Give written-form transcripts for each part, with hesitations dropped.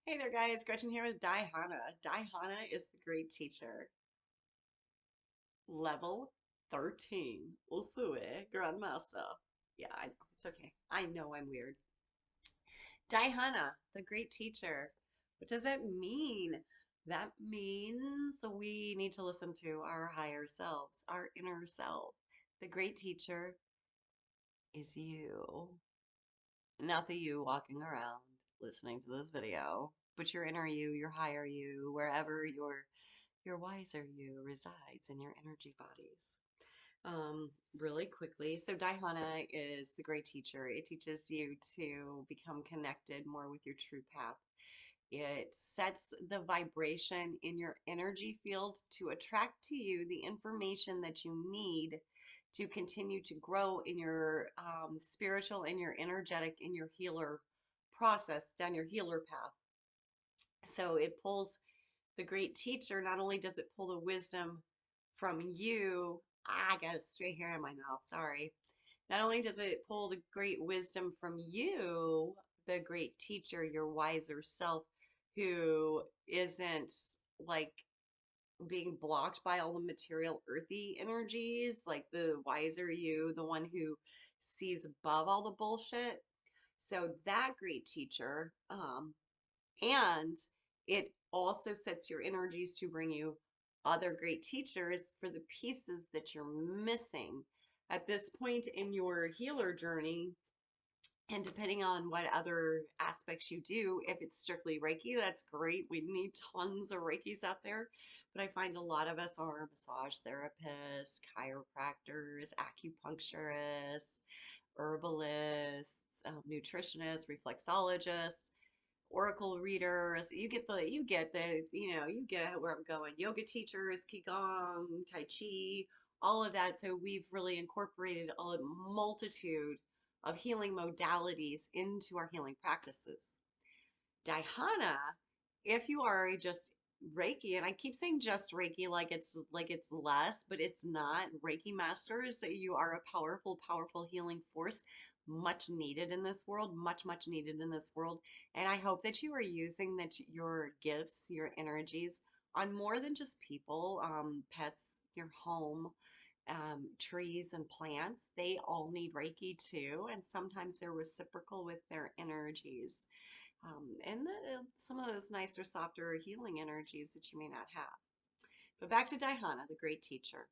Hey there, guys. Gretchen here with Dai Hana. Dai Hana is the great teacher. Level 13. Usui Grandmaster. Yeah, I know. It's okay. I know I'm weird. Dai Hana, the great teacher. What does that mean? That means we need to listen to our higher selves, our inner self. The great teacher is you. Not the you walking around listening to this video, but your inner you, your higher you, wherever your wiser you resides in your energy bodies. Really quickly, so Dhyana is the great teacher. It teaches you to become connected more with your true path. It sets the vibration in your energy field to attract to you the information that you need to continue to grow in your spiritual and your energetic and your healer process down your healer path. So it pulls the great teacher. Not only does it pull the wisdom from you, I got a straight hair in my mouth, sorry. Not only does it pull the great wisdom from you, the great teacher, your wiser self, who isn't like being blocked by all the material earthy energies, like the wiser you, the one who sees above all the bullshit. So that great teacher, and it also sets your energies to bring you other great teachers for the pieces that you're missing at this point in your healer journey. And depending on what other aspects you do, if it's strictly Reiki, that's great. We need tons of Reikis out there. But I find a lot of us are massage therapists, chiropractors, acupuncturists, herbalists, nutritionists, reflexologists, oracle readers. You get where I'm going. Yoga teachers, qigong, tai chi, all of that. So we've really incorporated a multitude of healing modalities into our healing practices. Dhyana, if you are just Reiki, and I keep saying just Reiki like it's less, but it's not. Reiki masters, you are a powerful, powerful healing force, much needed in this world, much, much needed in this world. And I hope that you are using your gifts, your energies on more than just people, pets, your home, trees and plants. They all need Reiki too, and sometimes they're reciprocal with their energies some of those nicer, softer healing energies that you may not have. But back to Dhyana, the great teacher.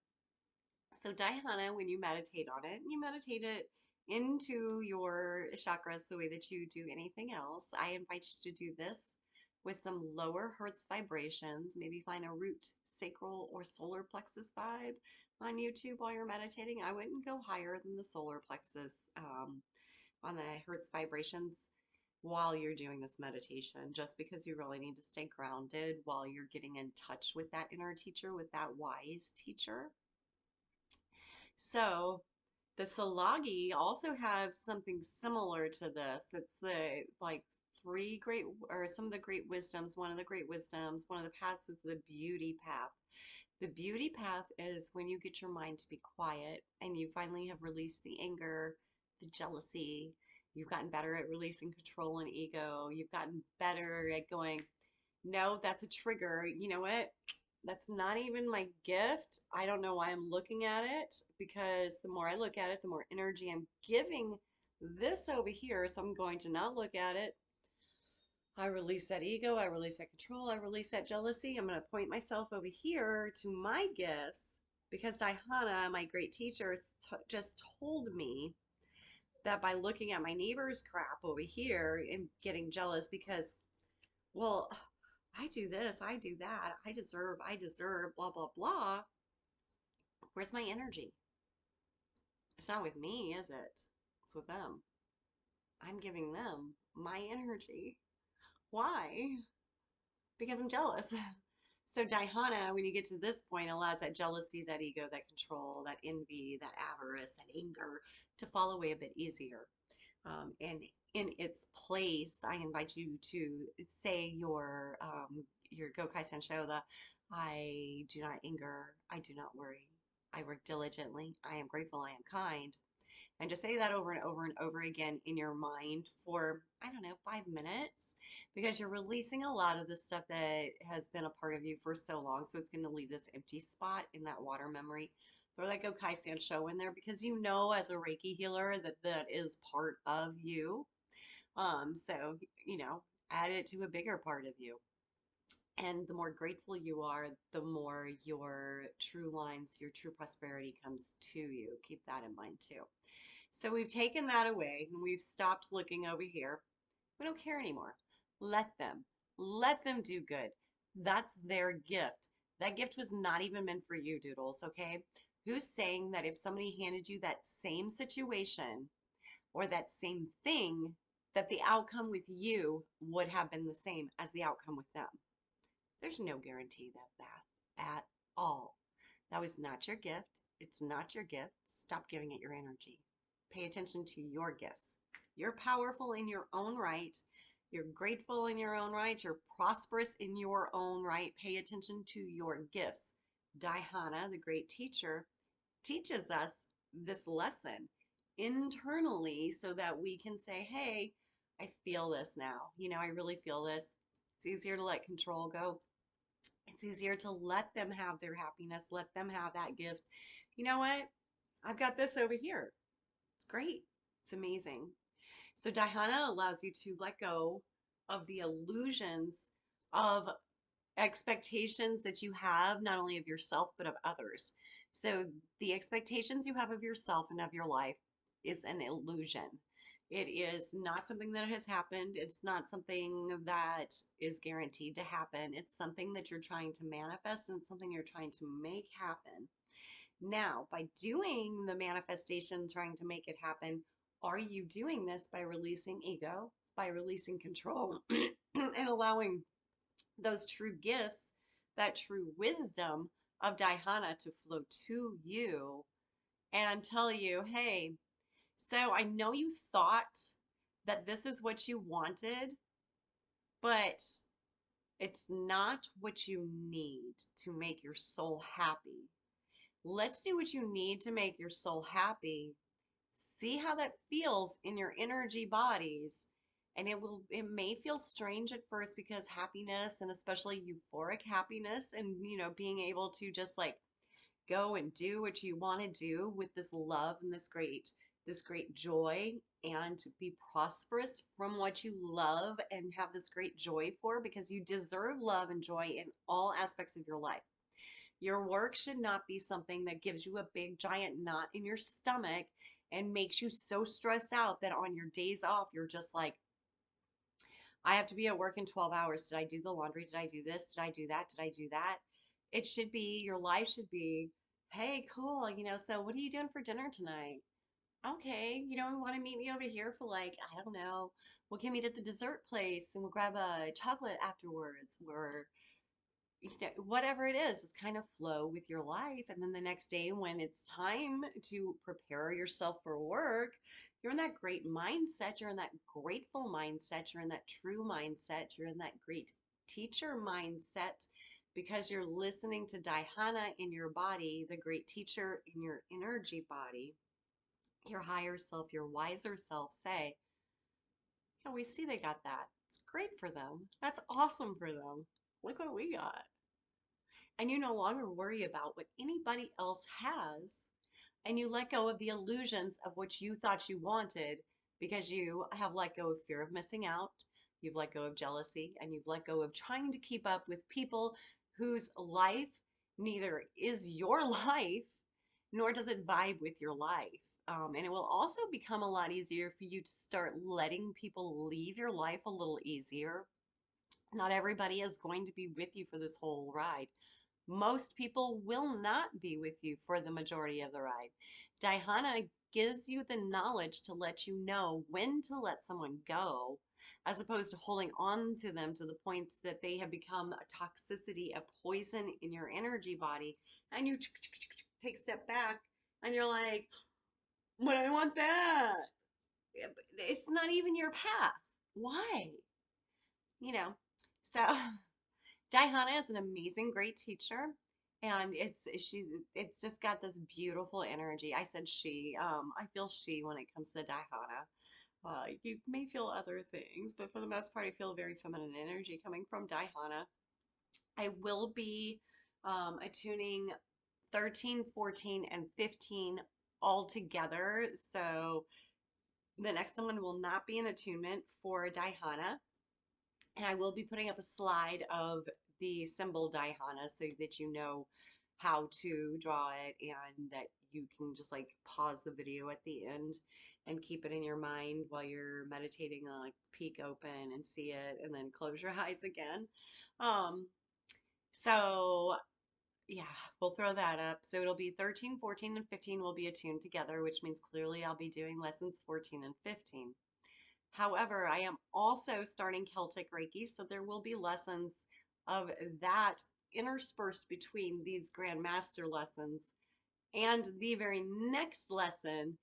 So Dhyana, when you meditate on it, you meditate it into your chakras the way that you do anything else. I invite you to do this with some lower hertz vibrations. Maybe find a root, sacral, or solar plexus vibe on YouTube while you're meditating. I wouldn't go higher than the solar plexus on the hertz vibrations while you're doing this meditation, just because you really need to stay grounded while you're getting in touch with that inner teacher, with that wise teacher. So the Salagi also have something similar to this. It's the like three great, or some of the great wisdoms. One of the great wisdoms, one of the paths is the beauty path. The beauty path is when you get your mind to be quiet and you finally have released the anger, the jealousy. You've gotten better at releasing control and ego. You've gotten better at going, no, that's a trigger. You know what? That's not even my gift. I don't know why I'm looking at it, because the more I look at it, the more energy I'm giving this over here. So I'm going to not look at it. I release that ego, I release that control, I release that jealousy. I'm going to point myself over here to my gifts, because Dhyana, my great teacher, just told me that by looking at my neighbor's crap over here and getting jealous because, well, I do this, I do that, I deserve, blah, blah, blah. Where's my energy? It's not with me, is it? It's with them. I'm giving them my energy. Why? Because I'm jealous. So Dhyana, when you get to this point, allows that jealousy, that ego, that control, that envy, that avarice, that anger to fall away a bit easier. And in its place, I invite you to say your Gokai Sensho, the I do not anger, I do not worry, I work diligently, I am grateful, I am kind. And just say that over and over and over again in your mind for, I don't know, 5 minutes. because you're releasing a lot of the stuff that has been a part of you for so long. So it's going to leave this empty spot in that water memory. Throw that Gokai Show in there because you know, as a Reiki healer, that that is part of you. So, you know, add it to a bigger part of you. And the more grateful you are, the more your true lines, your true prosperity comes to you. Keep that in mind too. So we've taken that away and we've stopped looking over here. We don't care anymore. Let them. Let them do good. That's their gift. That gift was not even meant for you, Doodles, okay? Who's saying that if somebody handed you that same situation or that same thing, that the outcome with you would have been the same as the outcome with them? There's no guarantee of that at all. That was not your gift. It's not your gift. Stop giving it your energy. Pay attention to your gifts. You're powerful in your own right. You're grateful in your own right. You're prosperous in your own right. Pay attention to your gifts. Dai Hana, the great teacher, teaches us this lesson internally so that we can say, hey, I feel this now. You know, I really feel this. It's easier to let control go. It's easier to let them have their happiness, let them have that gift. You know what? I've got this over here. It's great. It's amazing. So Dhyana allows you to let go of the illusions of expectations that you have, not only of yourself, but of others. So the expectations you have of yourself and of your life is an illusion. It is not something that has happened. It's not something that is guaranteed to happen. It's something that you're trying to manifest and something you're trying to make happen. Now, by doing the manifestation, trying to make it happen, are you doing this by releasing ego, by releasing control, and allowing those true gifts, that true wisdom of Dhyana to flow to you and tell you, hey, so I know you thought that this is what you wanted, but it's not what you need to make your soul happy. Let's do what you need to make your soul happy. See how that feels in your energy bodies. And it may feel strange at first because happiness, and especially euphoric happiness, and being able to just like go and do what you want to do with this love and this great joy, and to be prosperous from what you love and have this great joy for, because you deserve love and joy in all aspects of your life. Your work should not be something that gives you a big giant knot in your stomach and makes you so stressed out that on your days off, you're just like, I have to be at work in 12 hours. Did I do the laundry? Did I do this? Did I do that? Did I do that? It should be, your life should be, hey, cool. So what are you doing for dinner tonight? Okay, you want to meet me over here for like, I don't know, we can meet at the dessert place and we'll grab a chocolate afterwards, or whatever it is, just kind of flow with your life. And then the next day, when it's time to prepare yourself for work, you're in that great mindset, you're in that grateful mindset, you're in that true mindset, you're in that great teacher mindset, because you're listening to Dhyana in your body, the great teacher in your energy body, your higher self, your wiser self say, yeah, we see they got that. It's great for them. That's awesome for them. Look what we got. And you no longer worry about what anybody else has, and you let go of the illusions of what you thought you wanted, because you have let go of fear of missing out, you've let go of jealousy, and you've let go of trying to keep up with people whose life neither is your life nor does it vibe with your life. And it will also become a lot easier for you to start letting people leave your life a little easier. Not everybody is going to be with you for this whole ride. Most people will not be with you for the majority of the ride. Dhyana gives you the knowledge to let you know when to let someone go, as opposed to holding on to them to the point that they have become a toxicity, a poison in your energy body, and you take a step back and you're like, but I want that. It's not even your path. Why? You know, so Dai Hana is an amazing, great teacher, and it's just got this beautiful energy. I said she. I feel she when it comes to Dai Hana. You may feel other things, but for the most part, I feel very feminine energy coming from Dai Hana. I will be attuning 13, 14, and 15 all together. So the next one will not be an attunement for Dai Hana. And I will be putting up a slide of the symbol Dai Hana so that you know how to draw it and that you can just like pause the video at the end and keep it in your mind while you're meditating and like peek open and see it and then close your eyes again. Um, so yeah, we'll throw that up. So it'll be 13, 14, and 15 will be attuned together, which means clearly I'll be doing lessons 14 and 15. However, I am also starting Celtic Reiki, so there will be lessons of that interspersed between these Grandmaster lessons. And the very next lesson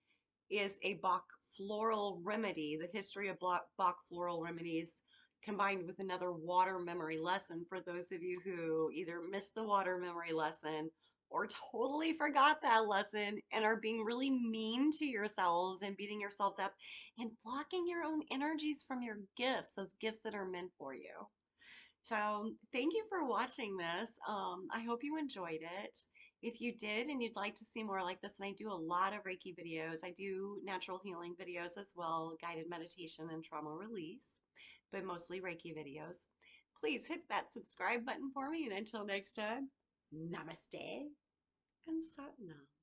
is a Bach floral remedy, the history of Bach floral remedies, combined with another water memory lesson for those of you who either missed the water memory lesson or totally forgot that lesson and are being really mean to yourselves and beating yourselves up and blocking your own energies from your gifts, those gifts that are meant for you. So thank you for watching this. I hope you enjoyed it. If you did and you'd like to see more like this, and I do a lot of Reiki videos, I do natural healing videos as well, guided meditation and trauma release, but mostly Reiki videos. Please hit that subscribe button for me, and until next time, namaste and Sat Nam.